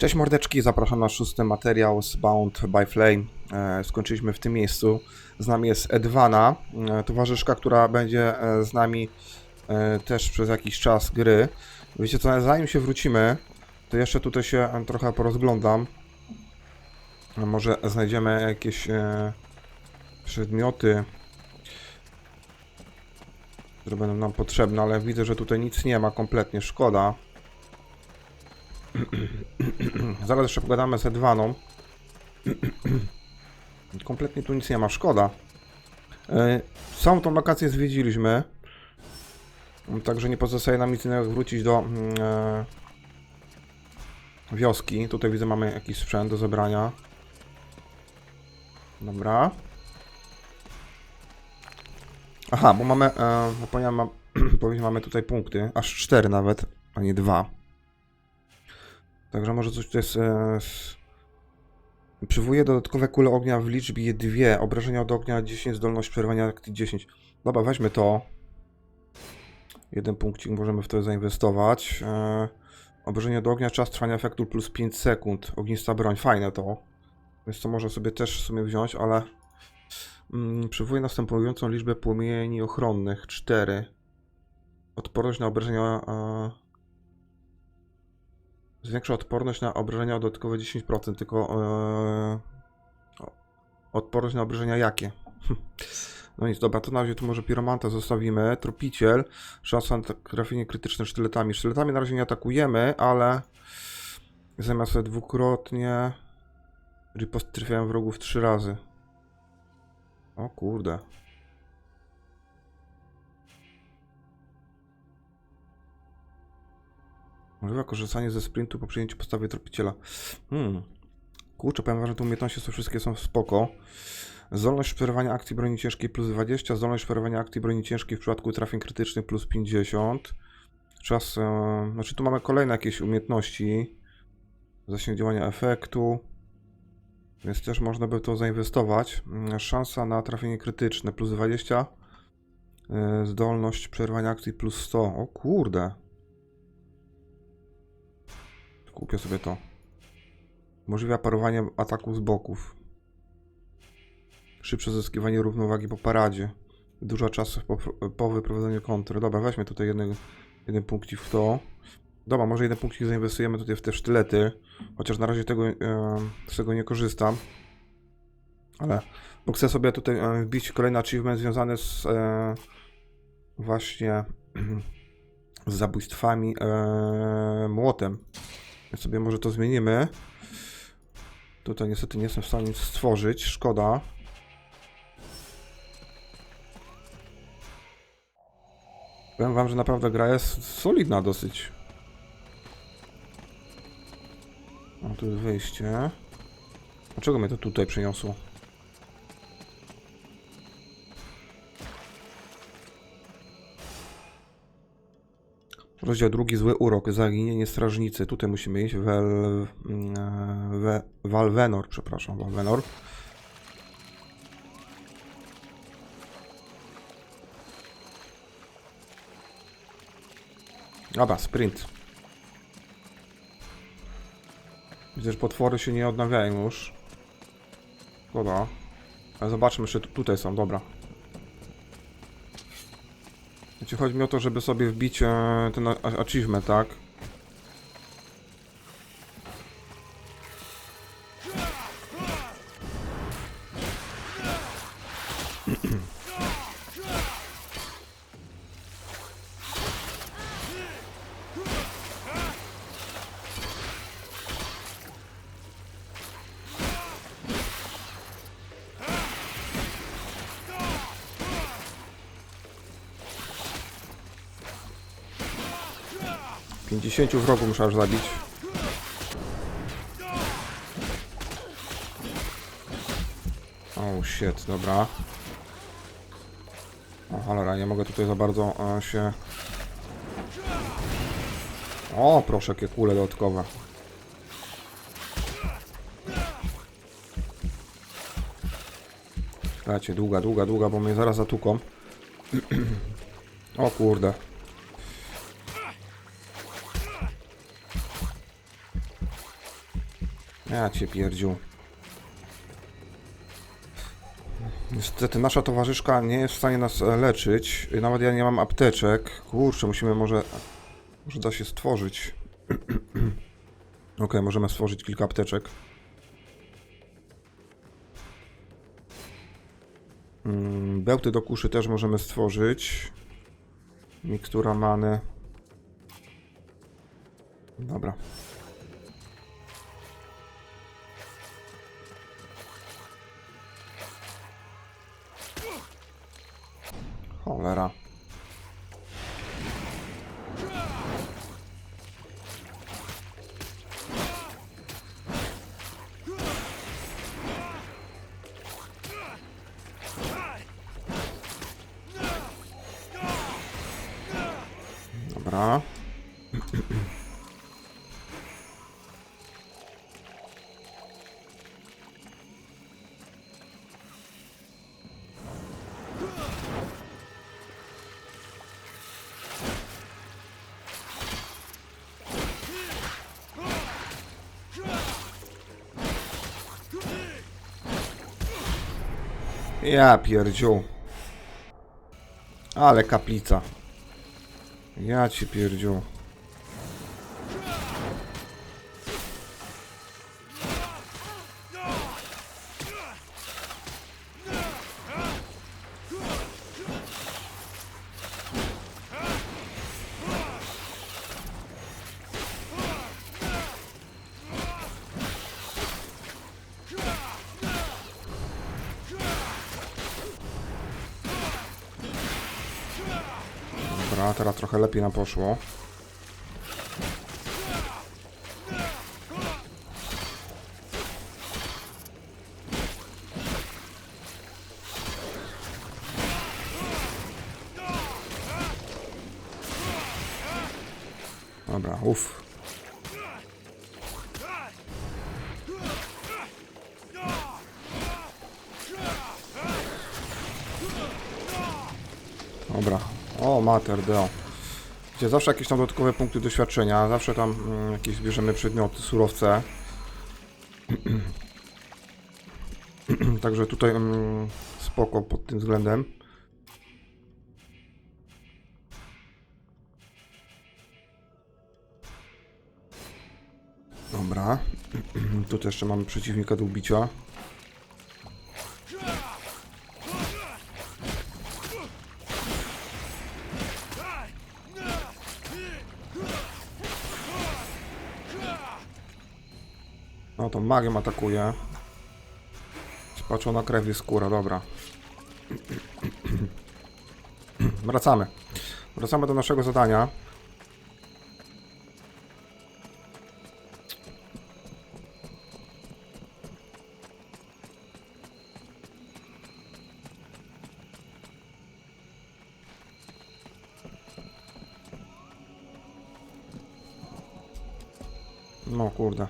Cześć mordeczki, zapraszam na 6. materiał z Bound by Flame. Skończyliśmy w tym miejscu. Z nami jest Edwana, towarzyszka, która będzie z nami też przez jakiś czas gry. Wiecie co, zanim się wrócimy, to jeszcze tutaj się trochę porozglądam. Może znajdziemy jakieś przedmioty, które będą nam potrzebne, ale widzę, że tutaj nic nie ma kompletnie, szkoda. Zaraz jeszcze pogadamy z Edwaną. Kompletnie tu nic nie ma, szkoda. Całą tą lokację zwiedziliśmy. Także nie pozostaje nam nic innego jak wrócić do wioski. Tutaj widzę, mamy jakiś sprzęt do zebrania. Dobra. Aha, bo mamy, zapomniałem, powiedzieć, mamy tutaj punkty. Aż 4 nawet, a nie 2. Także może coś tutaj jest... Przywołuje dodatkowe kule ognia w liczbie 2. Obrażenia od ognia 10, zdolność przerwania akcji 10. Dobra, weźmy to. Jeden punkcik możemy w to zainwestować. Obrażenie od ognia, czas trwania efektu plus 5 sekund. Ognista broń, fajne to. Więc to może sobie też w sumie wziąć, ale... Przywołuje następującą liczbę płomieni ochronnych. 4. Odporność na obrażenia... Zwiększa odporność na obrażenia o dodatkowe 10%, tylko odporność na obrażenia jakie? No nic, dobra, to na razie tu może piromanta zostawimy. Tropiciel, szansa na trafienie krytyczne sztyletami. Sztyletami na razie nie atakujemy, ale zamiast dwukrotnie ripost trafiają wrogów 3 razy. O kurde. Możliwe korzystanie ze sprintu po przyjęciu podstawy tropiciela. Kurczę, powiem wam, że te umiejętności wszystkie są spoko. Zdolność przerywania akcji broni ciężkiej plus 20. Zdolność przerywania akcji broni ciężkiej w przypadku trafień krytycznych plus 50. Czas... Znaczy tu mamy kolejne jakieś umiejętności. Zasięg działania efektu. Więc też można by to zainwestować. Szansa na trafienie krytyczne plus 20. Zdolność przerywania akcji plus 100. O kurde. Kupię sobie to. Umożliwia parowanie ataków z boków. Szybsze zyskiwanie równowagi po paradzie. Dużo czasu po wyprowadzeniu kontry. Dobra, weźmy tutaj jeden punkcik w to. Dobra, może jeden punkcik zainwestujemy tutaj w te sztylety. Chociaż na razie z tego nie korzystam. Ale bo chcę sobie tutaj wbić kolejny achievement związany z właśnie z zabójstwami młotem. Więc sobie może to zmienimy. Tutaj niestety nie jestem w stanie nic stworzyć. Szkoda. Powiem wam, że naprawdę gra jest solidna dosyć. O, tu jest wyjście. Dlaczego mnie to tutaj przyniosło? Rozdział 2, zły urok, zaginienie strażnicy. Tutaj musimy iść. Walwenor, przepraszam, Walwenor. Dobra, sprint. Widzę, że potwory się nie odnawiają już. Dobra. Ale zobaczmy, jeszcze tutaj są, dobra. Znaczy, chodzi mi o to, żeby sobie wbić ten achievement, tak? Dziesięciu wrogów muszę aż zabić. Oh shit, dobra. O cholera, nie mogę tutaj za bardzo się... O, proszę, jakie kule dodatkowe. Słuchajcie, długa, bo mnie zaraz zatuką. O kurde. Ja cię pierdziu. Niestety nasza towarzyszka nie jest w stanie nas leczyć. Nawet ja nie mam apteczek. Kurczę, musimy może da się stworzyć. Okej, możemy stworzyć kilka apteczek. Bełty do kuszy też możemy stworzyć. Mikstura many. Dobra. Cholera. Dobra. Ja pierdziu. Ale kaplica. Ja ci pierdziu. Dobra, teraz trochę lepiej nam poszło. Dobra, uff. Dobra. O, mater deo. Gdzie zawsze jakieś tam dodatkowe punkty doświadczenia, zawsze tam jakieś bierzemy przedmioty, surowce. Także tutaj spoko pod tym względem. Dobra. Tu też jeszcze mamy przeciwnika do ubicia. No to magią atakuje. Spaczona krew i skóra, dobra. Wracamy. Wracamy do naszego zadania. No kurde.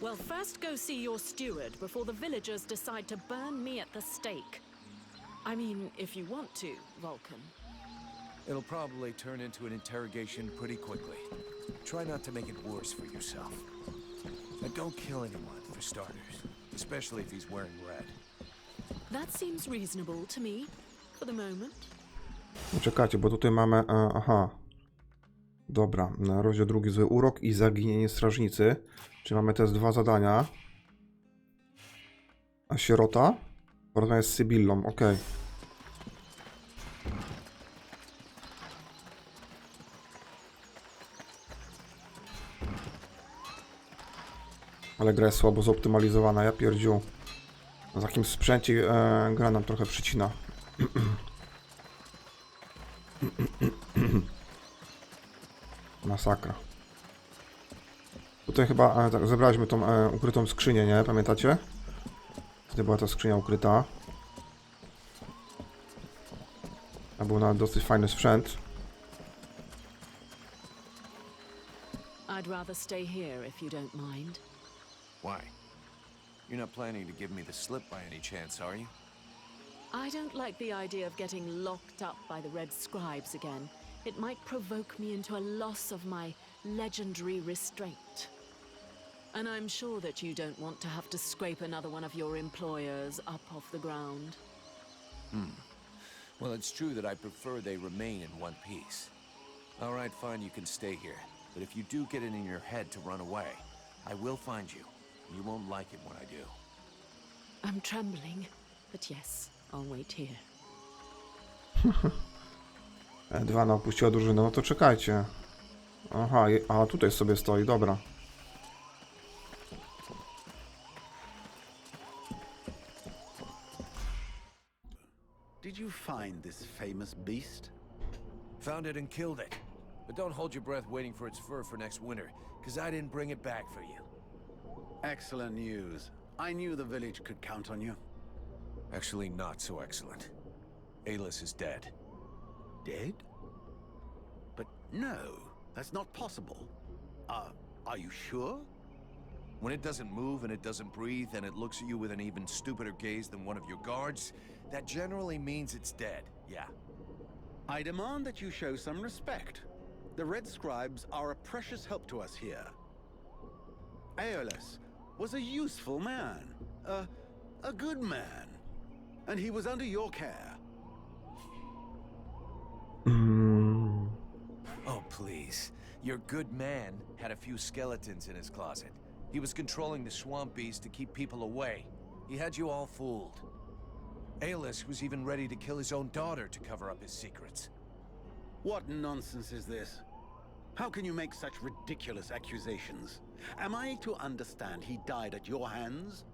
Well, first go see your steward before the villagers decide to burn me at the stake. I mean, if you want to, Vulcan. It'll probably turn into an interrogation pretty quickly. Try not to make it worse for yourself. And don't kill anyone, for starters. Especially if he's wearing red. That seems reasonable to me, for the moment. Czekajcie, bo tutaj mamy... aha. Dobra, rozdział drugi, zły urok i zaginienie strażnicy. Czyli mamy te dwa zadania. A Sierota? Porozmawiać z Sybillą, ok. Ale gra jest słabo zoptymalizowana, ja pierdziu. Na takim sprzęcie gra nam trochę przycina. Masakra. Tutaj chyba tak, zebraliśmy tą ukrytą skrzynię, nie? Pamiętacie? Tutaj była ta skrzynia ukryta. A był nawet dosyć fajny sprzęt. I'd rather stay here if you don't mind. Why? You're not planning to give me the slip by any chance, are you? I don't like the idea of getting locked up by the Red Scribes again. It might provoke me into a loss of my legendary restraint. And I'm sure that you don't want to have to scrape another one of your employers up off the ground. Well, it's true that I prefer they remain in one piece. All right, fine, you can stay here. But if you do get it in your head to run away, I will find you. You won't like it when I do. I'm trembling, but yes, I'll wait here. Edwana opuściła drużynę, no to czekajcie. Aha, a tutaj sobie stoi, dobra. Did you find this famous beast? Found it and killed it. But don't hold your breath waiting for its fur for next winter, because I didn't bring it back for you. Excellent news. I knew the village could count on you. Actually, not so excellent. Alis is dead. Dead? But no, that's not possible. Are you sure? When it doesn't move and it doesn't breathe and it looks at you with an even stupider gaze than one of your guards, that generally means it's dead, yeah. I demand that you show some respect. The Red Scribes are a precious help to us here. Aeolus was a useful man, a good man, and he was under your care. Oh, please. Your good man had a few skeletons in his closet. He was controlling the swamp beast to keep people away. He had you all fooled. Aeolus was even ready to kill his own daughter to cover up his secrets. What nonsense is this? How can you make such ridiculous accusations? Am I to understand he died at your hands?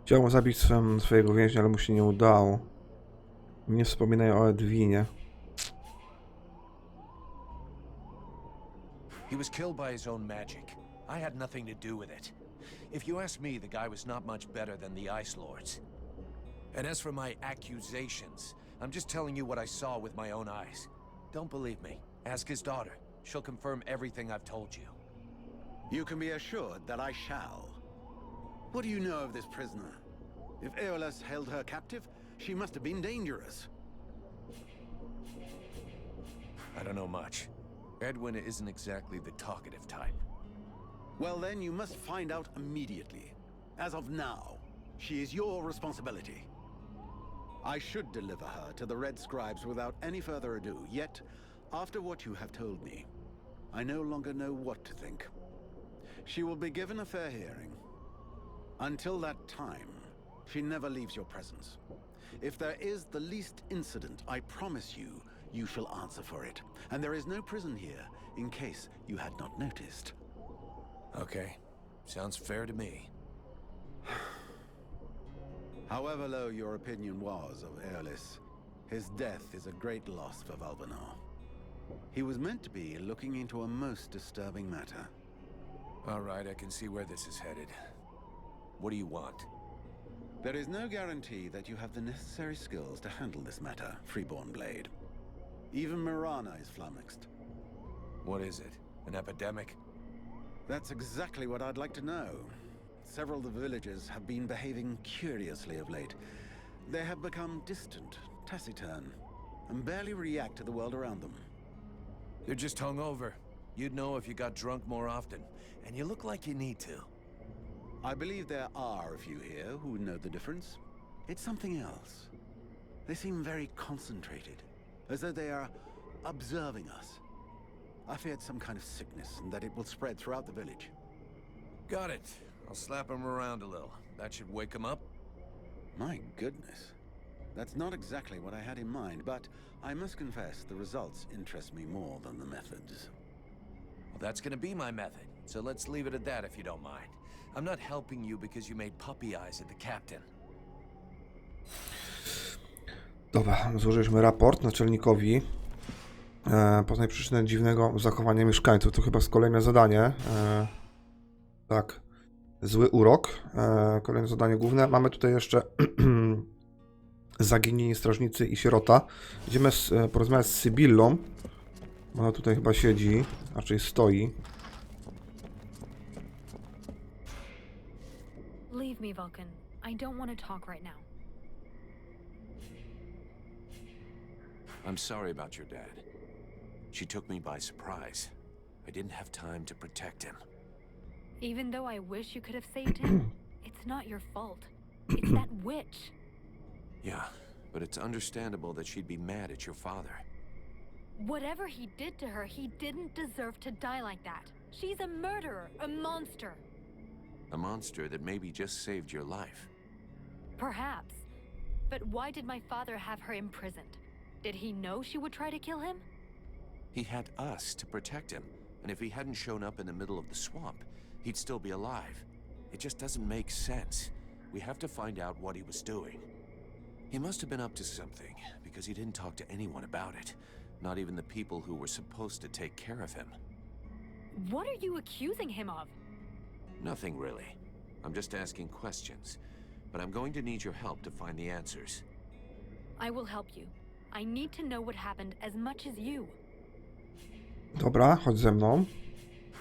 Chciał zabić swojego więźnia, ale mu się nie udało. Nie wspominaj o Edwinie. He was killed by his own magic. I had nothing to do with it. If you ask me, the guy was not much better than the Ice Lords. And as for my accusations, I'm just telling you what I saw with my own eyes. Don't believe me. Ask his daughter. She'll confirm everything I've told you. You can be assured that I shall. What do you know of this prisoner? If Aeolus held her captive, she must have been dangerous. I don't know much. Edwin isn't exactly the talkative type. Well then, you must find out immediately. As of now, she is your responsibility. I should deliver her to the Red Scribes without any further ado, yet, after what you have told me, I no longer know what to think. She will be given a fair hearing. Until that time, she never leaves your presence. If there is the least incident, I promise you, you shall answer for it. And there is no prison here, in case you had not noticed. Okay. Sounds fair to me. However low your opinion was of Aeolus, his death is a great loss for Valvanar. He was meant to be looking into a most disturbing matter. All right, I can see where this is headed. What do you want? There is no guarantee that you have the necessary skills to handle this matter, Freeborn Blade. Even Mirana is flummoxed. What is it? An epidemic? That's exactly what I'd like to know. Several of the villagers have been behaving curiously of late. They have become distant, taciturn, and barely react to the world around them. They're just hungover. You'd know if you got drunk more often, and you look like you need to. I believe there are a few here who know the difference. It's something else. They seem very concentrated, as though they are observing us. I feared some kind of sickness and that it will spread throughout the village. Got it. I'll slap him around a little. That should wake him up. My goodness. That's not exactly what I had in mind, but I must confess the results interest me more than the methods. Well, that's gonna be my method, so let's leave it at that if you don't mind. I'm not helping you because you made puppy eyes at the captain. Dobra, złożyliśmy raport naczelnikowi. Poznaj przyczynę dziwnego zachowania mieszkańców. To chyba jest kolejne zadanie. Tak. Zły urok. Kolejne zadanie główne. Mamy tutaj jeszcze Zaginieni strażnicy i Sierota. Idziemy porozmawiać z Sybillą. Ona tutaj chyba siedzi, raczej stoi. Leave me, Vulcan. I don't want to talk right now. I'm sorry about your dad. She took me by surprise. I didn't have time to protect him. Even though I wish you could have saved him, it's not your fault. It's that witch. Yeah, but it's understandable that she'd be mad at your father. Whatever he did to her, he didn't deserve to die like that. She's a murderer, a monster. A monster that maybe just saved your life. Perhaps. But why did my father have her imprisoned? Did he know she would try to kill him? He had us to protect him, and if he hadn't shown up in the middle of the swamp, he'd still be alive. It just doesn't make sense. We have to find out what he was doing. He must have been up to something, because he didn't talk to anyone about it. Not even the people who were supposed to take care of him. What are you accusing him of? Nothing really. I'm just asking questions. But I'm going to need your help to find the answers. I will help you. I need to know what happened as much as you. Dobra, chodź ze mną.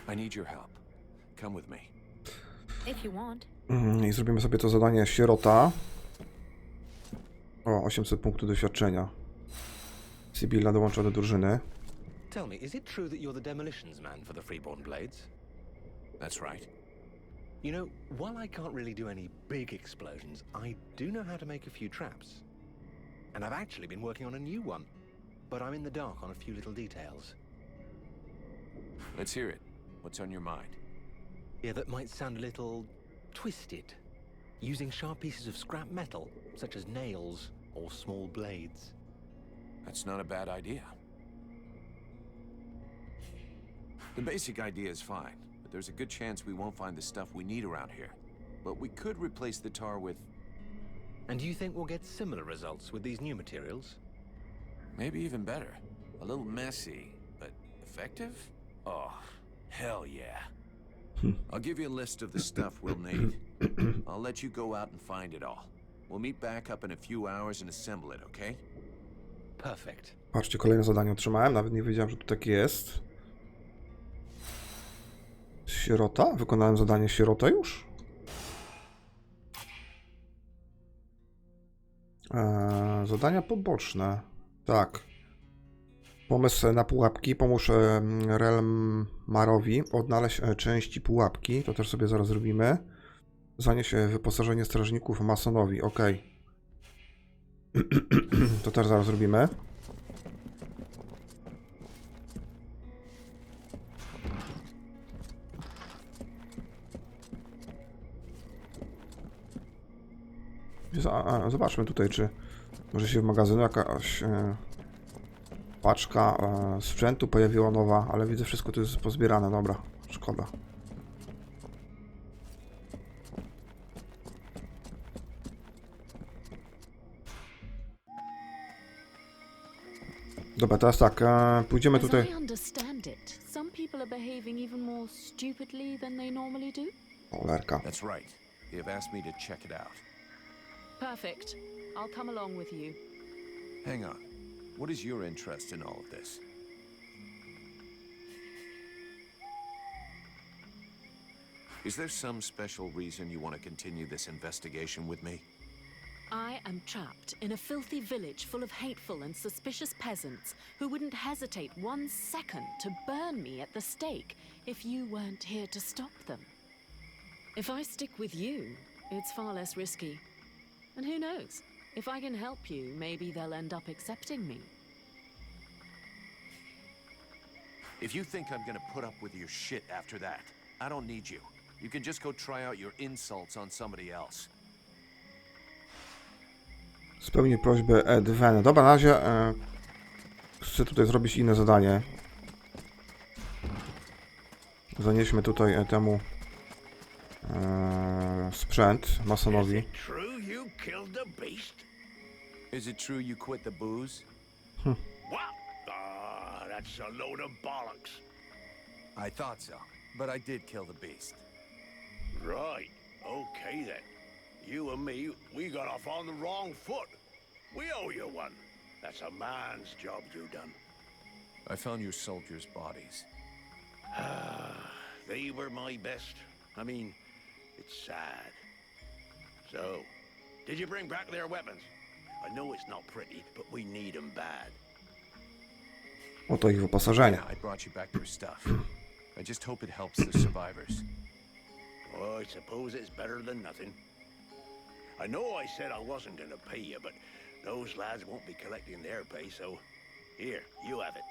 I need your help. Come with me. If you want. I zrobimy sobie to zadanie Sierota. O, 800 punktów doświadczenia. Sybilla dołącza do drużyny. Tell me, is it true that you're the demolitions man for the Freeborn Blades? That's right. You know, while I can't really do any big explosions, I do know how to make a few traps. And I've actually been working on a new one, but I'm in the dark on a few little details. Let's hear it. What's on your mind? Yeah, that might sound a little twisted. Using sharp pieces of scrap metal, such as nails or small blades. That's not a bad idea. The basic idea is fine, but there's a good chance we won't find the stuff we need around here. But we could replace the tar with... And do you think we'll get similar results with these new materials? maybe even better. A little messy, but effective? Oh, hell yeah. I'll give you a list of the stuff we'll need. I'll let you go out and find it all. We'll meet back up in a few hours and assemble it, okay? Perfect. Patrzcie, kolejne zadanie otrzymałem. Nawet nie wiedziałem, że tu tak jest. Sierota? Wykonałem zadanie Sierota już? Zadania poboczne. Tak. Pomysł na pułapki. Pomóż Relmarowi odnaleźć części pułapki. To też sobie zaraz zrobimy. Zanieś wyposażenie strażników masonowi. Ok. To też zaraz zrobimy. Zobaczmy tutaj, czy może się w magazynu jakaś paczka sprzętu pojawiła nowa, ale widzę, wszystko tu jest pozbierane. Dobra, szkoda. Dobra, teraz tak, pójdziemy tutaj. As I understand it, some people are behaving even more stupidly than they normally do. Olerka. That's right. They have asked me to check it out. Perfect. I'll come along with you. Hang on. What is your interest in all of this? Is there some special reason you want to continue this investigation with me? I am trapped in a filthy village full of hateful and suspicious peasants who wouldn't hesitate 1 second to burn me at the stake if you weren't here to stop them. If I stick with you, it's far less risky. And who knows? If I can help you, maybe they'll end up accepting me. If you think I'm gonna put up with your shit after that, I don't need you. You can just go try out your insults on somebody else. Spełnij prośbę Edwen. Dobra, na razie chcę tutaj zrobić inne zadanie. Zanieśmy tutaj temu sprzęt masonowi. Is it true you killed the beast? Is it true you quit the booze? What? Ah, that's a load of bollocks. I thought so, but I did kill the beast. Right. Okay then. You and me, we got off on the wrong foot. We owe you one. That's a man's job you done. I found your soldiers' bodies. They were my best. I mean, it's sad. So, did you bring back their weapons? I know it's not pretty, but we need them bad. Oto ich wyposażenie. I brought you back their stuff. I just hope it helps the survivors. Oh, I suppose it's better than nothing. I know I said I wasn't gonna pay you, but those lads won't be collecting their pay, so here, you have it.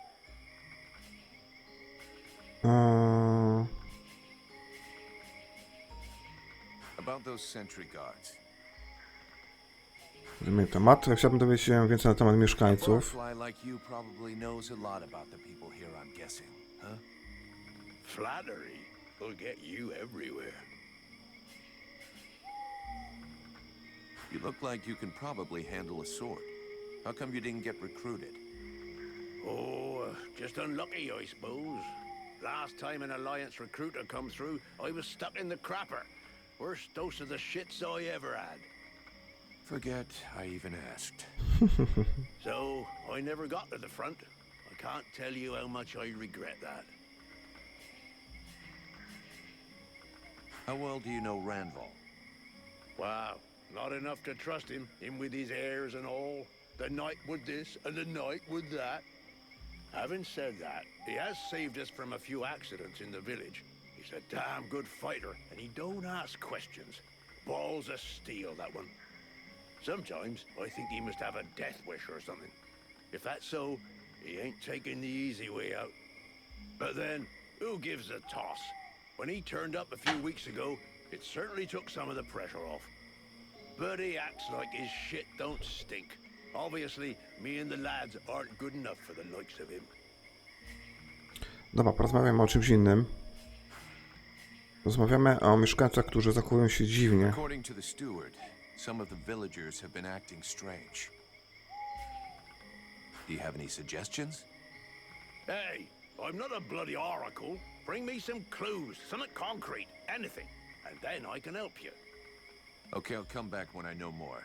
About those sentry guards. Zmienię temat. Chciałbym dowiedzieć się więcej na temat mieszkańców. Fly like you probably knows a lot about the people here, I'm guessing, huh? Flattery will get you everywhere. You look like you can probably handle a sword. How come you didn't get recruited? Oh, just unlucky, I suppose. Last time an Alliance recruiter come through, I was stuck in the crapper. Worst dose of the shits I ever had. Forget I even asked. So, I never got to the front. I can't tell you how much I regret that. How well do you know Randall? Wow, not enough to trust him with his airs and all. The night with this and the night with that. Having said that, he has saved us from a few accidents in the village. He's a damn good fighter, and he don't ask questions. Balls of steel, that one. Sometimes I think he must have a death wish or something. If that's so, he ain't taking the easy way out. But then, who gives a toss? When he turned up a few weeks ago, it certainly took some of the pressure off. But he acts like his shit don't stink. Obviously, me and the lads aren't good enough for the likes of him. Dobra, porozmawiamy o czymś innym. Rozmawiamy o mieszkańcach, którzy zachowują się dziwnie. According to the steward, some of the villagers have been acting strange. Do you have any suggestions? Hey, I'm not a bloody oracle. Bring me some clues, something concrete, anything, and then I can help you. Okay, I'll come back when I know more.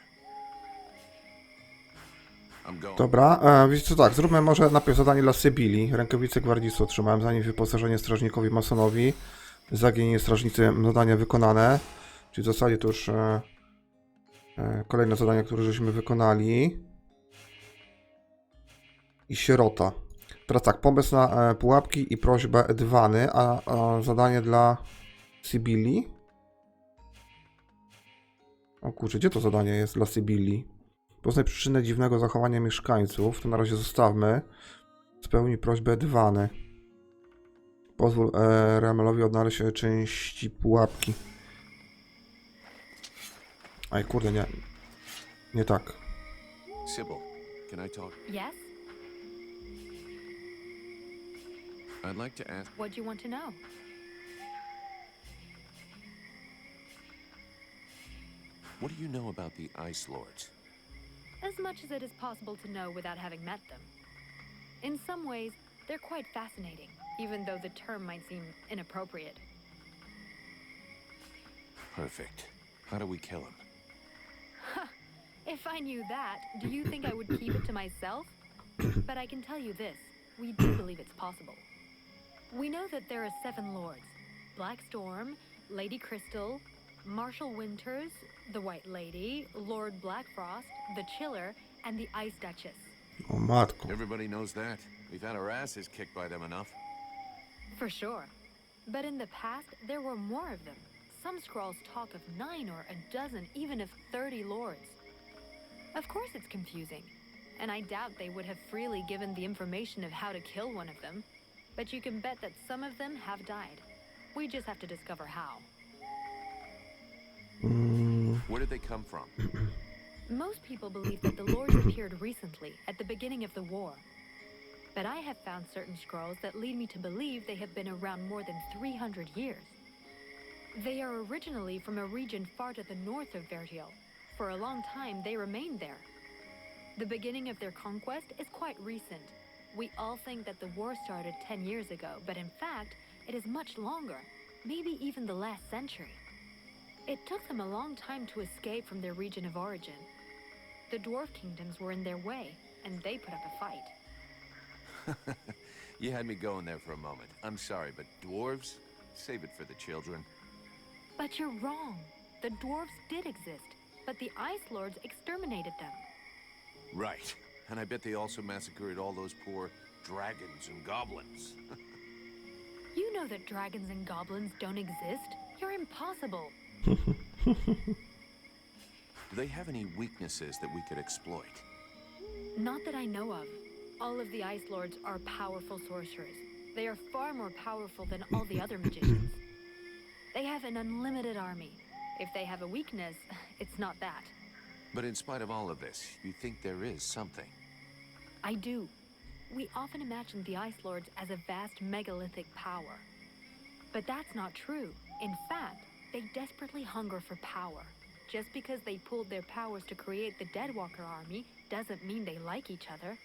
I'm going. Dobra, wiecie co, tak, zróbmy może najpierw zadanie dla Sybili. Rękawice gwardzistów otrzymałem, zanim wyposażenie strażnikowi masonowi. Zaginieni strażnicy, zadania wykonane. Czyli w zasadzie to już kolejne zadania, które żeśmy wykonali. I Sierota. Teraz tak, pomysł na pułapki i prośbę Edwany, a zadanie dla Sybili. O kurczę, gdzie to zadanie jest dla Sybili? Poznaj przyczynę dziwnego zachowania mieszkańców. To na razie zostawmy. Spełnij prośbę Edwany. Pozwól Remelowi odnaleźć części pułapki. Aj, kurde, nie. Nie tak. Sybil, can I talk? Yes? I'd like to ask. What do you want to know? What do you know about the Ice Lords? As much as it is possible to know without having met them. In some ways, they're quite fascinating, even though the term might seem inappropriate. Perfect. How do we kill him? If I knew that, do you think I would keep it to myself? But I can tell you this, we do believe it's possible. We know that there are 7 lords. Black Storm, Lady Crystal, Marshal Winters, the White Lady, Lord Blackfrost, the Chiller, and the Ice Duchess. O matko. Everybody knows that. We've had our asses kicked by them enough. For sure. But in the past, there were more of them. Some scrolls talk of 9 or a dozen, even of 30 lords. Of course it's confusing, and I doubt they would have freely given the information of how to kill one of them. But you can bet that some of them have died. We just have to discover how. Where did they come from? Most people believe that the lords appeared recently, at the beginning of the war. But I have found certain scrolls that lead me to believe they have been around more than 300 years. They are originally from a region far to the north of Vertiel. For a long time, they remained there. The beginning of their conquest is quite recent. We all think that the war started 10 years ago, but in fact, it is much longer, maybe even the last century. It took them a long time to escape from their region of origin. The dwarf kingdoms were in their way, and they put up a fight. You had me going there for a moment. I'm sorry, but dwarves? Save it for the children. But you're wrong. The dwarves did exist, but the Ice Lords exterminated them. Right. And I bet they also massacred all those poor dragons and goblins. You know that dragons and goblins don't exist? You're impossible. Do they have any weaknesses that we could exploit? Not that I know of. All of the Ice Lords are powerful sorcerers. They are far more powerful than all the other magicians. They have an unlimited army. If they have a weakness, it's not that. But in spite of all of this, you think there is something? I do. We often imagine the Ice Lords as a vast megalithic power. But that's not true. In fact, they desperately hunger for power. Just because they pooled their powers to create the Deadwalker army doesn't mean they like each other.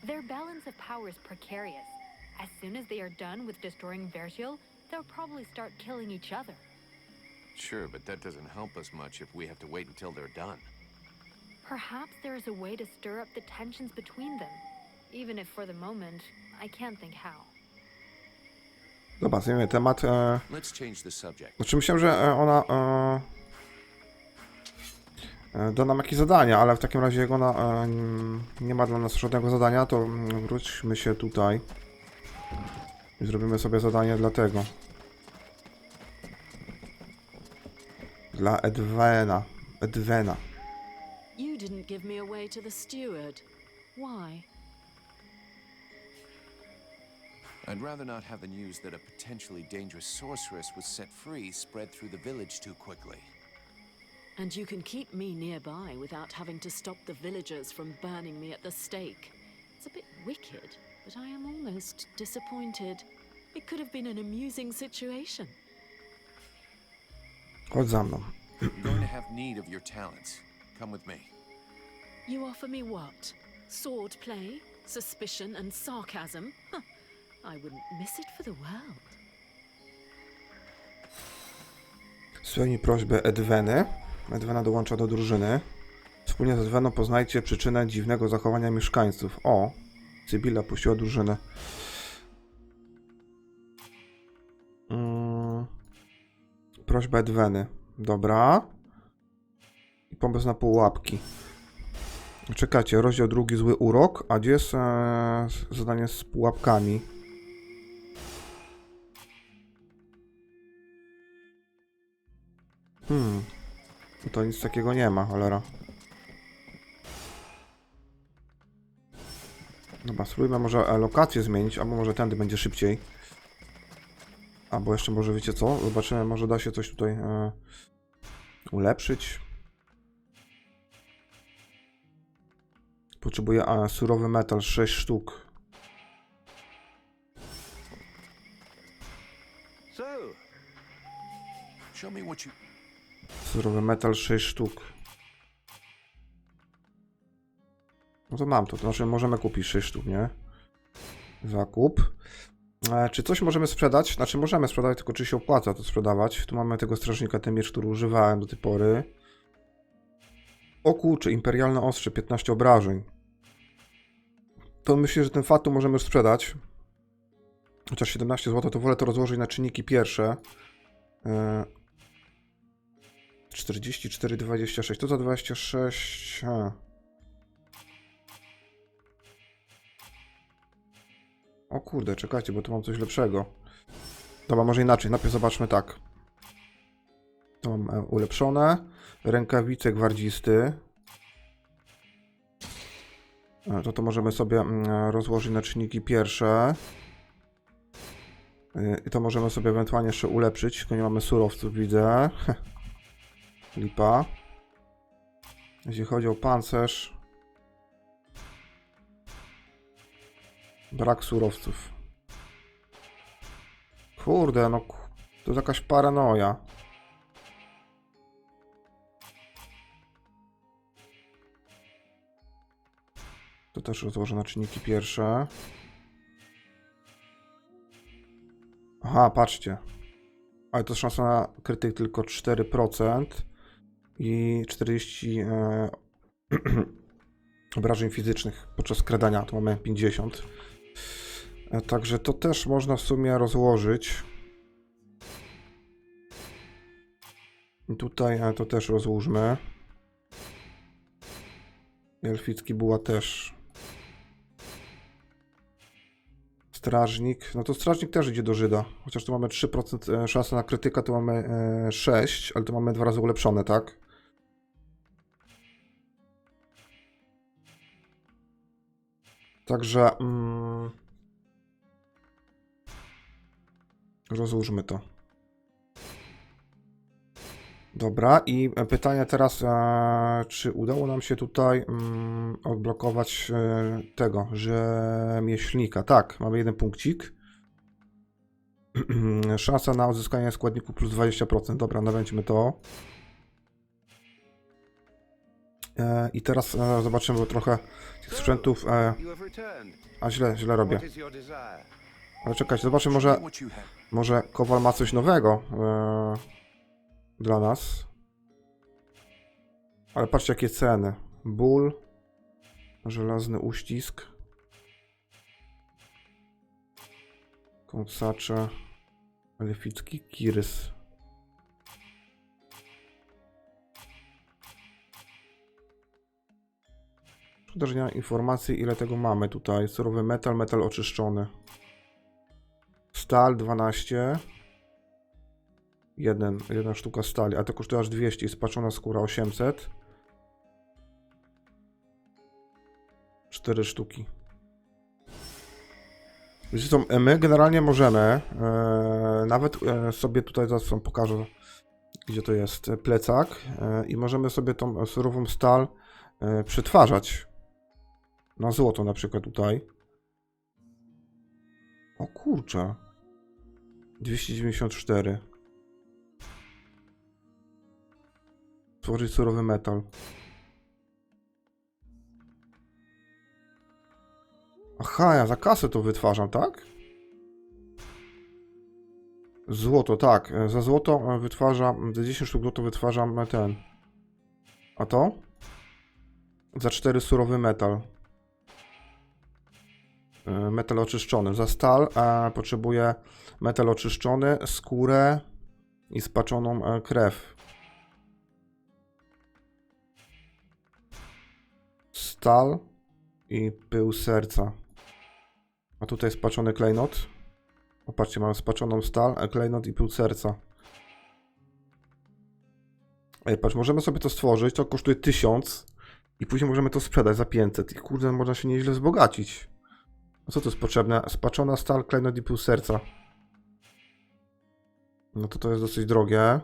Their balance of power is precarious. As soon as they are done with destroying Vergil, they'll probably start killing each other. Sure, but that doesn't help us much if we have to wait until they're done. Perhaps there is a way to stir up the tensions between them. Even if for the moment, I can't think how. Dobra, zmienimy temat. Let's change the subject. Znaczy myślałem, że ona da nam jakieś zadania, ale w takim razie jak ona nie ma dla nas żadnego zadania, to wróćmy się tutaj i zrobimy sobie zadanie dla tego. Dla Edwena. You didn't give me away to the steward. Why? I'd rather not have the news that a potentially dangerous sorceress was set free spread through the village too quickly. And you can keep me nearby without having to stop the villagers from burning me at the stake. It's a bit wicked, but I am almost disappointed. It could have been an amusing situation. Chodź za mną. I'm going to have need of your talents. Come with me. You offer me what? Sword play, suspicion, and sarcasm? Huh. I wouldn't miss it for the world. Spełnij prośbę Edweny. Edwena dołącza do drużyny. Wspólnie z Edweną poznajcie przyczynę dziwnego zachowania mieszkańców. O! Cybilla puściła drużynę. Prośba Edweny. Dobra. I pomysł na pułapki. Czekajcie, rozdział 2, zły urok. A gdzie jest zadanie z pułapkami? To nic takiego nie ma, cholera. Dobra, spróbujmy może lokację zmienić, albo może tędy będzie szybciej. Albo jeszcze może, wiecie co? Zobaczymy, może da się coś tutaj ulepszyć. Potrzebuję surowy metal, 6 sztuk. So, Show me what you... Surowy metal, 6 sztuk. No to mam to, znaczy możemy kupić 6 sztuk, nie? Zakup. Czy coś możemy sprzedać? Znaczy możemy sprzedać, tylko czy się opłaca to sprzedawać? Tu mamy tego strażnika, ten miecz, który używałem do tej pory. O kurczę, imperialne ostrze, 15 obrażeń. To myślę, że ten fatum możemy już sprzedać. Chociaż 17 zł, to wolę to rozłożyć na czynniki pierwsze. 44, 26, to za 26... O kurde, czekajcie, bo tu mam coś lepszego. Dobra, może inaczej, najpierw zobaczmy tak. To mam ulepszone. Rękawice gwardzisty. To możemy sobie rozłożyć na czynniki pierwsze. I to możemy sobie ewentualnie jeszcze ulepszyć, tylko nie mamy surowców, widzę. Lipa. Jeśli chodzi o pancerz, brak surowców. Kurde, no to jest jakaś paranoja. To też rozłożę na czynniki pierwsze. Aha, patrzcie. Ale to szansa na krytyk tylko 4% i 40 obrażeń fizycznych podczas skradania. Tu mamy 50. Także to też można w sumie rozłożyć. I tutaj to też rozłóżmy. Elficki buła też. Strażnik. No to strażnik też idzie do Żyda. Chociaż tu mamy 3% szansy na krytyka, tu mamy 6, ale tu mamy 2 razy ulepszone, tak? Także rozłóżmy to. Dobra, i pytanie teraz, czy udało nam się tutaj odblokować tego rzemieślnika? Tak, mamy 1 punkcik. Szansa na uzyskanie składniku plus 20%. Dobra, nabędźmy to. I teraz zobaczymy trochę tych sprzętów. A źle robię. Ale czekajcie, zobaczymy, może Kowal ma coś nowego dla nas. Ale patrzcie, jakie ceny. Ból, żelazny uścisk, kąsacze, elficki kirys. Uderzenia informacji, ile tego mamy tutaj. Surowy metal, metal oczyszczony. Stal 12. Jedna sztuka stali, a to kosztuje aż 200. Spaczona skóra 800. 4 sztuki. Wiecie co, my generalnie możemy nawet sobie tutaj zaraz wam pokażę, gdzie to jest plecak i możemy sobie tą surową stal przetwarzać na złoto na przykład tutaj. O kurczę. 294. Tworzyć surowy metal. Aha, ja za kasę to wytwarzam, tak? Złoto, tak. Za złoto wytwarzam, za 10 sztuk złoto wytwarzam ten. A to? Za 4 surowy metal. Metal oczyszczony. Za stal potrzebuję metal oczyszczony, skórę i spaczoną krew. Stal i pył serca. A tutaj spaczony klejnot. Popatrzcie, mamy spaczoną stal, klejnot i pył serca. Ej, patrz, możemy sobie to stworzyć, to kosztuje 1000 i później możemy to sprzedać za 500 i kurde, można się nieźle wzbogacić. A co to jest potrzebne? Spaczona stal, klejnot i pył serca. No to jest dosyć drogie.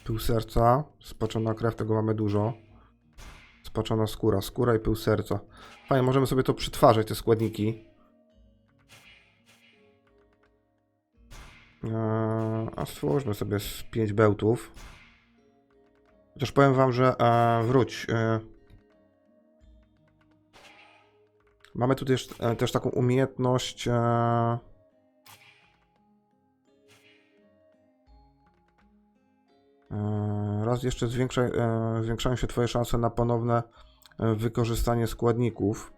Pył serca, spaczona krew, tego mamy dużo. Spaczona skóra i pył serca. Fajnie, możemy sobie to przetwarzać, te składniki. A stwórzmy sobie z 5 bełtów. Chociaż powiem wam, że wróć. Mamy tu też taką umiejętność. Raz jeszcze zwiększają się twoje szanse na ponowne wykorzystanie składników.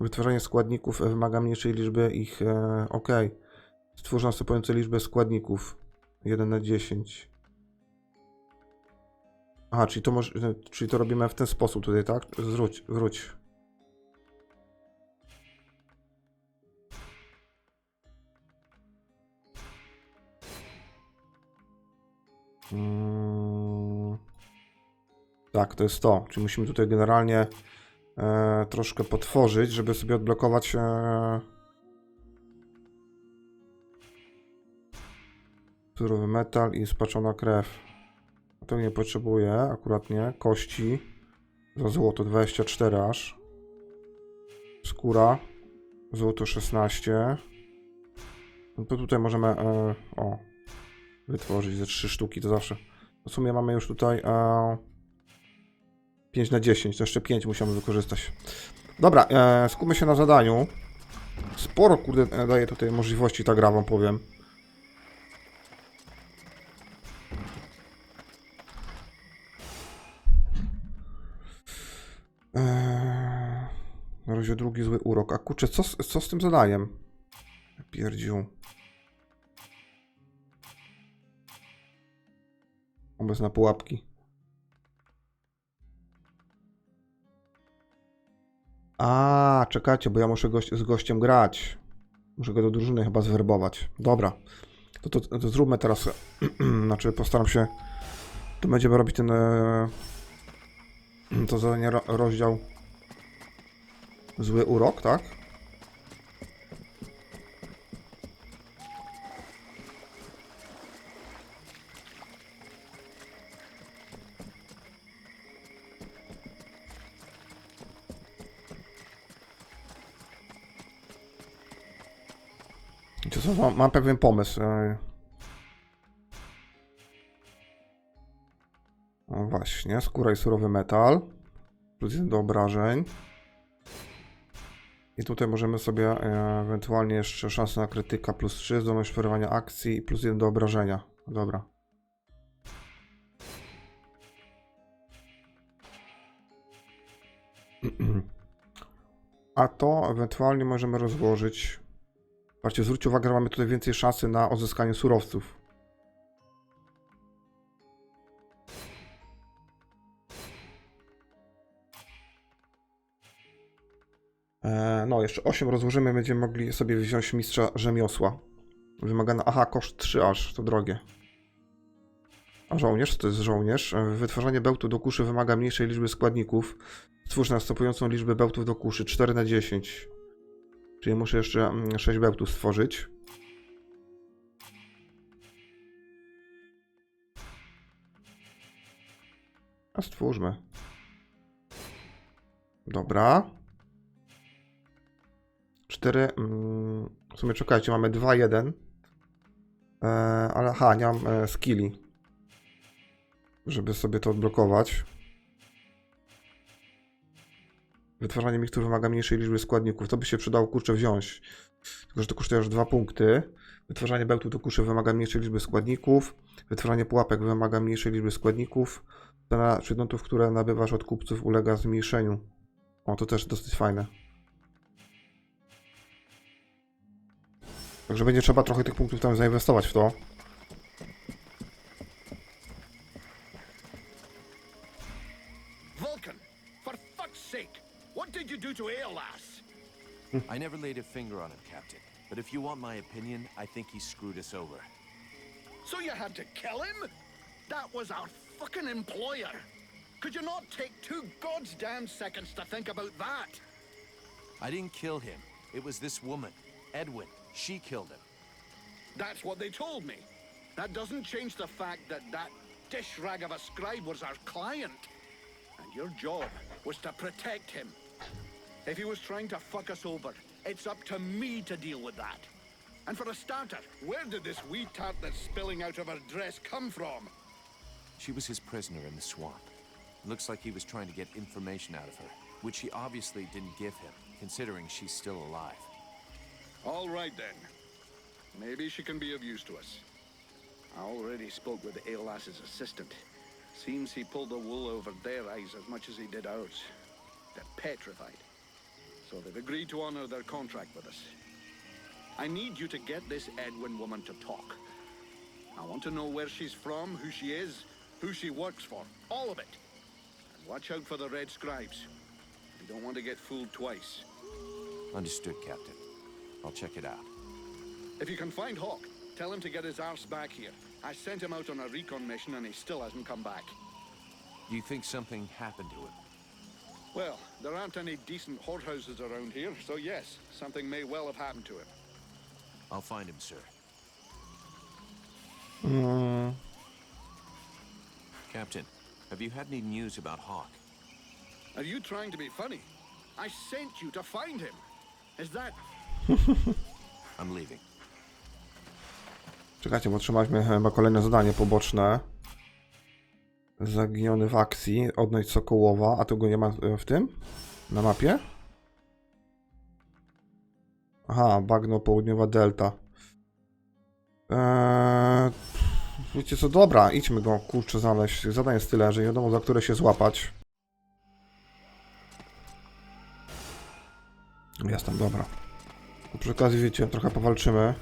Wytwarzanie składników wymaga mniejszej liczby ich. OK. Stwórz następującą liczbę składników. 1 na 10. Aha, czyli to robimy w ten sposób tutaj, tak? Wróć. Tak, to jest to. Czyli musimy tutaj generalnie troszkę potworzyć, żeby sobie odblokować surowy metal i spaczona krew. Tego nie potrzebuję, akurat nie. Kości za złoto 24 aż. Skóra złoto 16. No to tutaj możemy wytworzyć ze 3 sztuki, to zawsze. W sumie mamy już tutaj 5 na 10, to jeszcze 5 musimy wykorzystać. Dobra, skupmy się na zadaniu. Sporo, kurde, daje tutaj możliwości ta gra, wam powiem. Na razie drugi zły urok. A kurczę, co z tym zadaniem? Pierdziu. Pomysł na pułapki. A, czekajcie, bo ja muszę z gościem grać. Muszę go do drużyny chyba zwerbować. Dobra. To zróbmy teraz. Znaczy, postaram się. Tu będziemy robić ten. To zadanie rozdział. Zły urok, tak? Mam pewien pomysł. No właśnie, skóra i surowy metal. Plus 1 do obrażeń. I tutaj możemy sobie ewentualnie jeszcze szansę na krytyka plus 3, zdolność przerywania akcji i plus 1 do obrażenia. Dobra. A to ewentualnie możemy rozłożyć. Patrzcie, zwróćcie uwagę, że mamy tutaj więcej szansy na odzyskanie surowców. No, jeszcze 8 rozłożymy, będziemy mogli sobie wziąć mistrza rzemiosła. Wymagana, aha, koszt 3 aż, to drogie. A żołnierz, to jest żołnierz. Wytwarzanie bełtu do kuszy wymaga mniejszej liczby składników. Stwórz następującą liczbę bełtów do kuszy, 4 na 10. Czyli muszę jeszcze 6 bełtów stworzyć. A stwórzmy. Dobra. 4. W sumie czekajcie, mamy 2, 1. Ale aha, nie mam skilli. Żeby sobie to odblokować. Wytwarzanie mikstur wymaga mniejszej liczby składników. To by się przydało, kurczę, wziąć. Tylko, że to kosztuje aż 2 punkty. Wytwarzanie bełtu do kuszy wymaga mniejszej liczby składników. Wytwarzanie pułapek wymaga mniejszej liczby składników. Cena przedmiotów, które nabywasz od kupców, ulega zmniejszeniu. O, to też dosyć fajne. Także będzie trzeba trochę tych punktów tam zainwestować w to. Vulcan, for fuck's sake, what did you do to Aeolas? I never laid a finger on him, Captain. But if you want my opinion, I think he screwed us over. So you had to kill him? That was our fucking employer. Could you not take 2 goddamn seconds to think about that? I didn't kill him. It was this woman, Edwin. She killed him. That's what they told me. That doesn't change the fact that that dish rag of a scribe was our client. And your job was to protect him. If he was trying to fuck us over, it's up to me to deal with that. And for a starter, where did this wee tart that's spilling out of her dress come from? She was his prisoner in the swamp. Looks like he was trying to get information out of her, which he obviously didn't give him, considering she's still alive. All right then. Maybe she can be of use to us. I already spoke with Aeolas's assistant. Seems he pulled the wool over their eyes as much as he did ours. They're petrified. So they've agreed to honor their contract with us. I need you to get this Edwin woman to talk. I want to know where she's from, who she is, who she works for, all of it. And watch out for the red scribes. We don't want to get fooled twice. Understood, Captain. I'll check it out. If you can find Hawk, tell him to get his arse back here. I sent him out on a recon mission and he still hasn't come back. Do you think something happened to him? Well, there aren't any decent whorehouses around here, so yes, something may well have happened to him. I'll find him, sir. Captain, have you had any news about Hawk? Are you trying to be funny? I sent you to find him. Is that... I'm leaving. Czekajcie, bo otrzymaliśmy chyba kolejne zadanie poboczne. Zaginiony w akcji, odność Sokołowa, a tu go nie ma w tym? Na mapie? Aha, bagno południowa delta. Wiecie co, dobra, idźmy go, kurczę, znaleźć. Zadań jest tyle, że nie wiadomo, za które się złapać. Jestem, dobra. Przy okazji, wiecie, trochę powalczymy.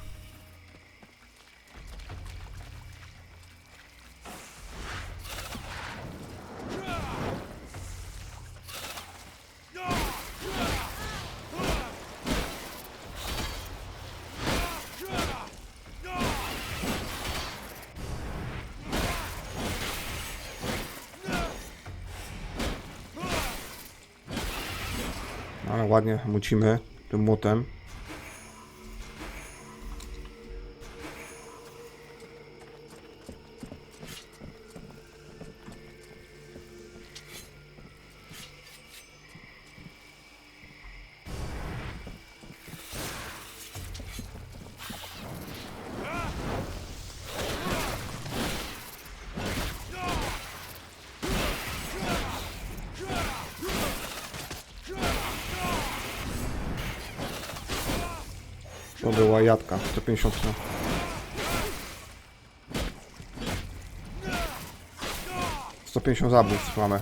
Ale ładnie mucimy tym młotem. To była jadka, 150. No. 150 zabójstw mamy.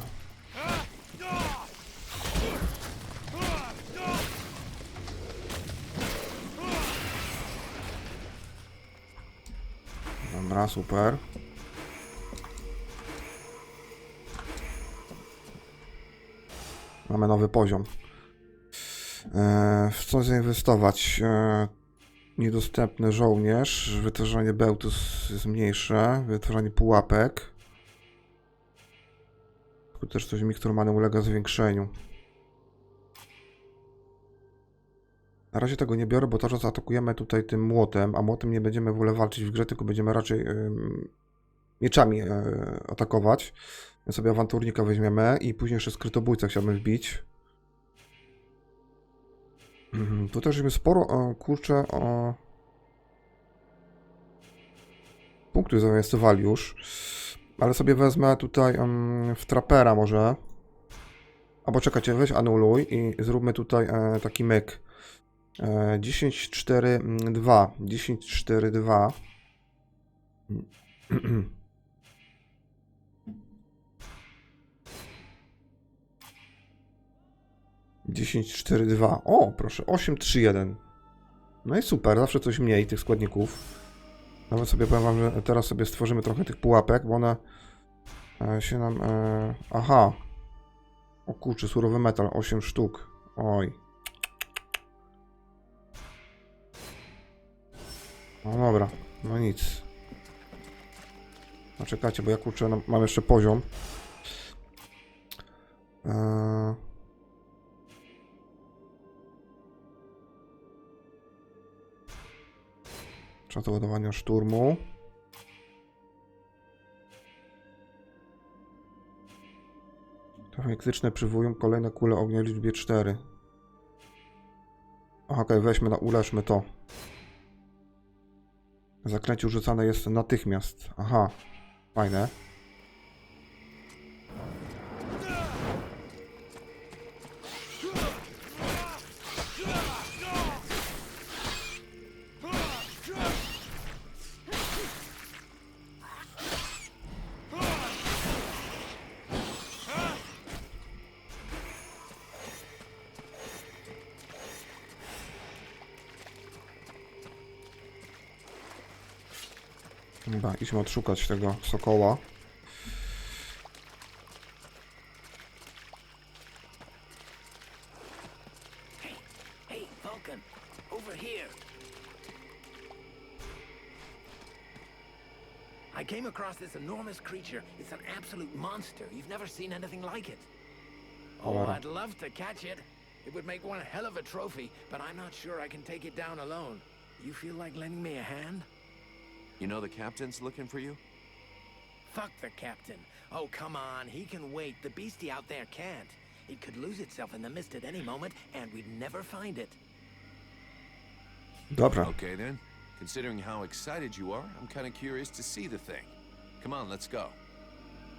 Dobra, super. Mamy nowy poziom. W co zainwestować? Niedostępny żołnierz. Wytwarzanie bełtu jest mniejsze. Wytwarzanie pułapek. Skuteczność miksturmany ulega zwiększeniu. Na razie tego nie biorę, bo teraz zaatakujemy tutaj tym młotem, a młotem nie będziemy w ogóle walczyć w grze, tylko będziemy raczej mieczami atakować. Więc sobie awanturnika weźmiemy i później jeszcze skrytobójcę chciałbym wbić. Tu też żeśmy sporo, kurczę, punktów zainwestowali już. Ale sobie wezmę tutaj w trapera może. Albo czekajcie, weź anuluj i zróbmy tutaj taki myk. 10, 4, 2. 10, 4, 2. 10, 4, 2. O, proszę, 8, 3, 1. No i super, zawsze coś mniej tych składników. Nawet sobie powiem wam, że teraz sobie stworzymy trochę tych pułapek, bo one się nam... aha. O kurczę, surowy metal, 8 sztuk. Oj. No dobra, no nic. No czekajcie, bo ja kurczę, no, mam jeszcze poziom. Czas do ładowania szturmu. Trafy elektryczne przywołują kolejne kule ognia w liczbie 4. Aha, okej, weźmy, uleżmy to. Zaklęcie urzucane jest natychmiast. Aha, fajne. Dobra, idźmy odszukać tego sokoła. Hey, Vulcan, over here. I came across this enormous creature. It's an absolute monster. You've never seen anything like it. Oh, I'd love to catch it. It would make one hell of a trophy, but I'm not sure I can take it down alone. You feel like lending me a hand? You know the captain's looking for you? Fuck the captain. Oh, come on. He can wait. The beastie out there can't. It could lose itself in the mist at any moment, and we'd never find it. Dobra. Okay then. Considering how excited you are, I'm kind of curious to see the thing. Come on, let's go.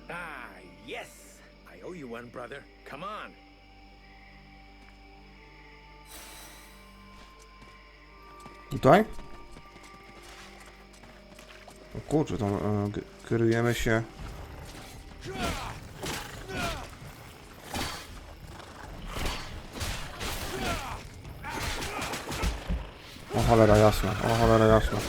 Ah, yes. I owe you one, brother. Come on. Tutaj? O kurczę, tam kierujemy się. O cholera jasna, o cholera jasna.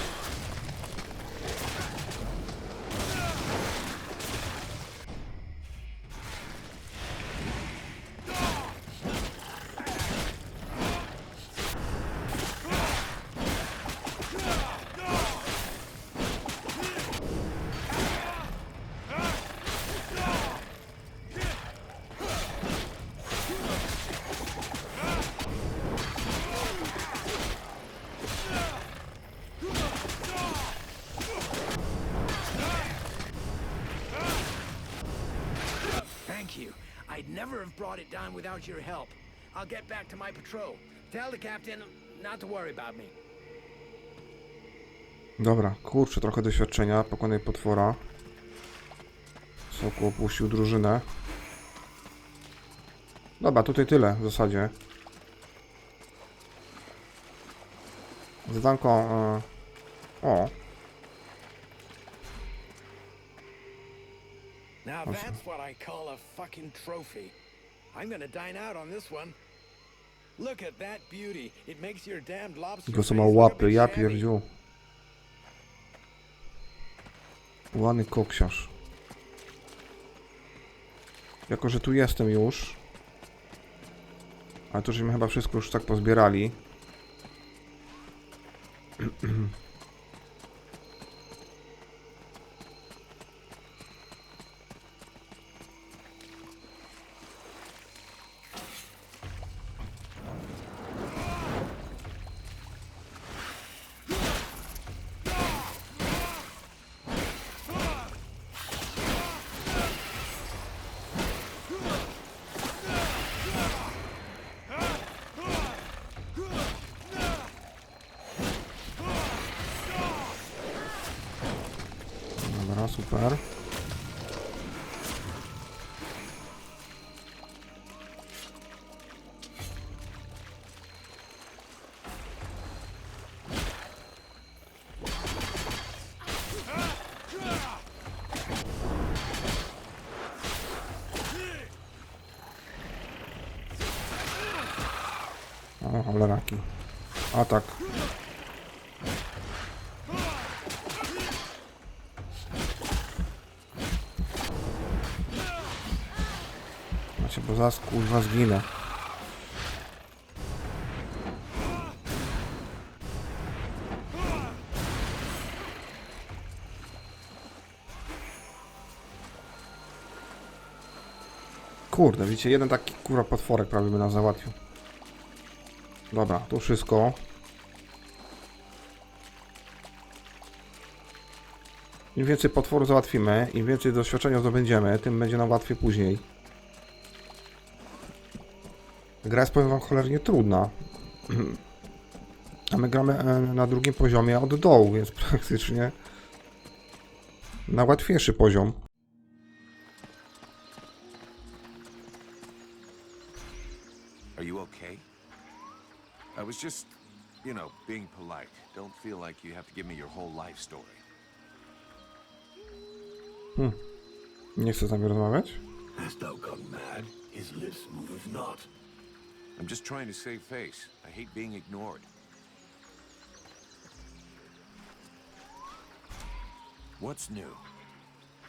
brought it down without your help. I'll get back to my patrol. Tell the captain not to worry about me. Dobra, kurczę, trochę doświadczenia. Pokonaj potwora. Sokół opuścił drużynę. Dobra, tutaj tyle w zasadzie. Zadanko... O. Now that's what I call a fucking trophy. I'm gonna dine out on this one. Look at that beauty. It makes your damned lobster Tylko co face ma look a łapy, bit ja shabby. pierdziu. Ładny koksiarz. Jako, że tu jestem już. Ale to żeśmy chyba wszystko już tak pozbierali. Dobra, super. O, choleraki. Atak. Macie, bo zaraz kurwa zginę. Kurde, widzicie, jeden taki kurwa potworek prawie by nas załatwił. Dobra, to wszystko. Im więcej potworów załatwimy, im więcej doświadczenia zdobędziemy, tym będzie nam łatwiej później. Gra jest, powiem wam, cholernie trudna. A my gramy na drugim poziomie od dołu, więc praktycznie na łatwiejszy poziom. Are you okay? I was just, you know, being polite. Don't feel like you have to give me your whole life story. Nie chcę z nami rozmawiać? Hast thou gone mad? His lips moveth not. I'm just trying to save face. I hate being ignored. What's new?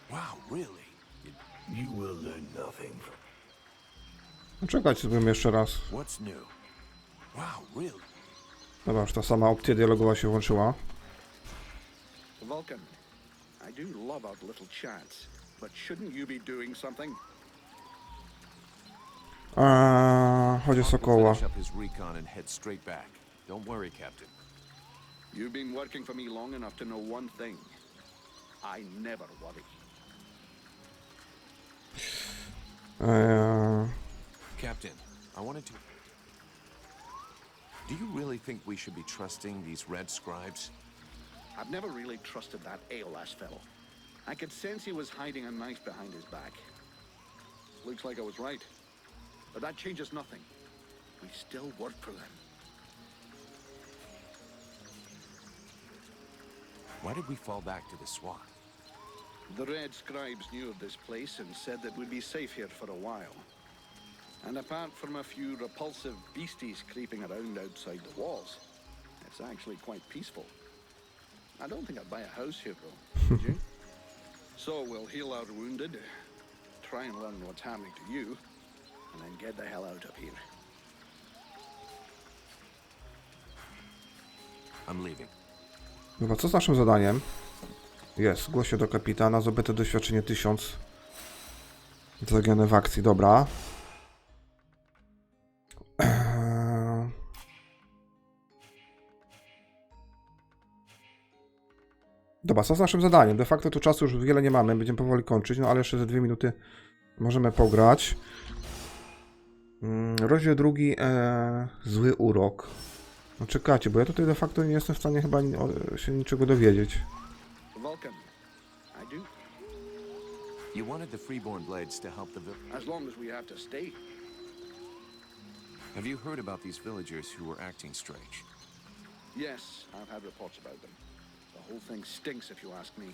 Wow, really? You will learn nothing from... Czekajcie sobie jeszcze raz. What's new? Wow, really? Dobra, już ta sama opcja dialogowa się włączyła. Vulcan, I do love our little chats, but shouldn't you be doing something? Chodzi o Sokoła. Finish up his recon and head straight back. Don't worry, Captain. You've been working for me long enough to know one thing. I never worry. Captain, I wanted to... Do you really think we should be trusting these red scribes? I've never really trusted that ALS fellow. I could sense he was hiding a knife behind his back. Looks like I was right. But that changes nothing. We still work for them. Why did we fall back to the swamp? The Red Scribes knew of this place and said that we'd be safe here for a while. And apart from a few repulsive beasties creeping around outside the walls, it's actually quite peaceful. I don't think I'd buy a house here, though. Would you? So we'll heal our wounded, try and learn what's happening to you, and then get the hell out of here. I'm leaving. Dobra, co z naszym zadaniem? Jest, zgłoś się do kapitana, zdobyte doświadczenie 1000. Zaginiony w akcji, dobra. Dobra, co z naszym zadaniem? De facto tu czasu już wiele nie mamy, będziemy powoli kończyć, no ale jeszcze ze 2 minuty możemy pograć. Rozdział drugi, zły urok. No czekajcie, bo ja tutaj de facto nie jestem w stanie chyba się niczego dowiedzieć. Vulcan, I do. You wanted the Freeborn Blades to help the village. As long as we have to stay. Have you heard about these villagers who were acting strange? Yes, I've had reports about them. The whole thing stinks if you ask me.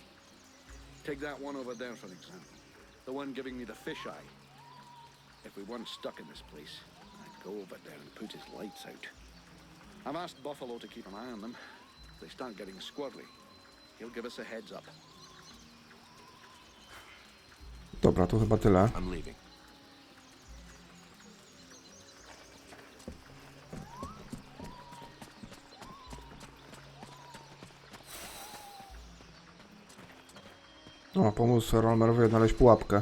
Take that one over there for example. The one giving me the fisheye. If we weren't stuck in this place, I'd go over there and put his lights out. I've asked Buffalo to keep an eye on them. If they start getting squirrely, he'll give us a heads up. Dobra, to chyba tyle. I'm leaving. O, pomóc Realmerowi odnaleźć pułapkę.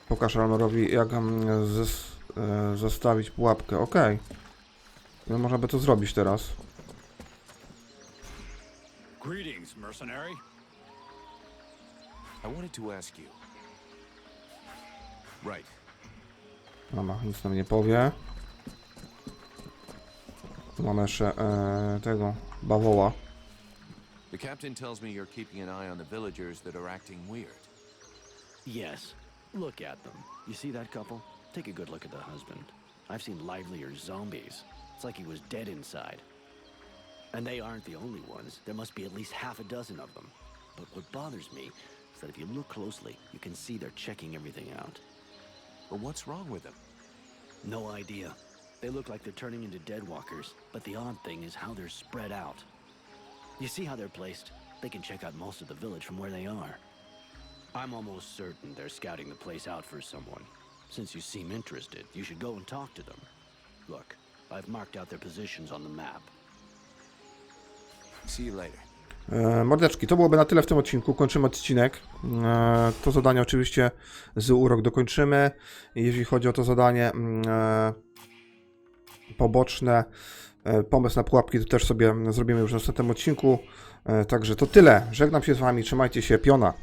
Pokaż Realmerowi, jak zostawić pułapkę. Okej. No, można by to zrobić teraz. Greetings, mercenary. I wanted to ask you. Right. Mama nic nam nie powie. Tu mamy jeszcze tego bawoła. The captain tells me you're keeping an eye on the villagers that are acting weird. Yes. Look at them. You see that couple? Take a good look at the husband. I've seen livelier zombies. It's like he was dead inside. And they aren't the only ones. There must be at least half a dozen of them. But what bothers me is that if you look closely, you can see they're checking everything out. But what's wrong with them? No idea. They look like they're turning into deadwalkers, but the odd thing is how they're spread out. You see how they're placed? They can check out most of the village from where they are. I'm almost certain they're scouting the place out for someone. Since you seem interested, you should go and talk to them. Look, I've marked out their positions on the map. See you later. Mordeczki, to byłoby na tyle w tym odcinku. Kończymy odcinek. To zadanie oczywiście z urok dokończymy. Jeśli chodzi o to zadanie poboczne, pomysł na pułapki, to też sobie zrobimy już w następnym odcinku. Także to tyle. Żegnam się z wami. Trzymajcie się. Piona.